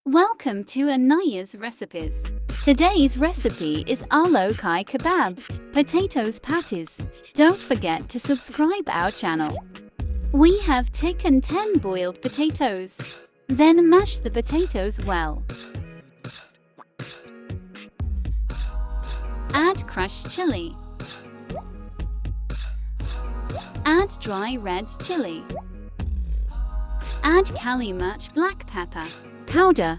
Welcome to Anaya's recipes. Today's recipe is Aalo Kai Kabab, potatoes patties. Don't forget to subscribe our channel. We have taken 10 boiled potatoes. Then mash the potatoes well. Add crushed chili. Add dry red chili. Add Kali Mirch black pepper powder.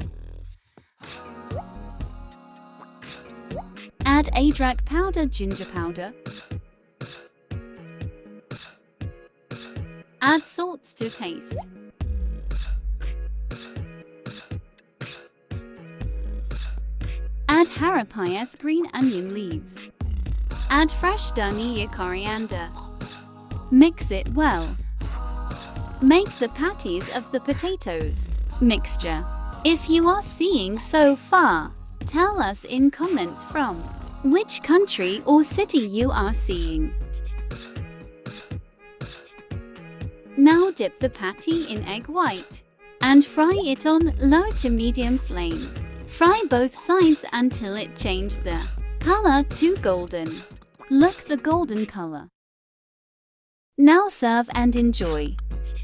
Add adrak powder, ginger powder. Add salt to taste. Add harapayas green onion leaves. Add fresh Anaya coriander. Mix it well. Make the patties of the potatoes mixture. If you are seeing so far, tell us in comments from which country or city you are seeing. Now dip the patty in egg white and fry it on low to medium flame. Fry both sides until it changes the color to golden. Look the golden color. Now serve and enjoy.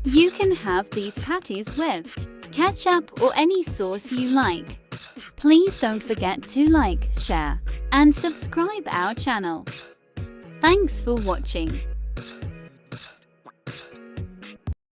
You can have these patties with ketchup or any sauce you like. Please don't forget to like, share, and subscribe our channel. Thanks for watching.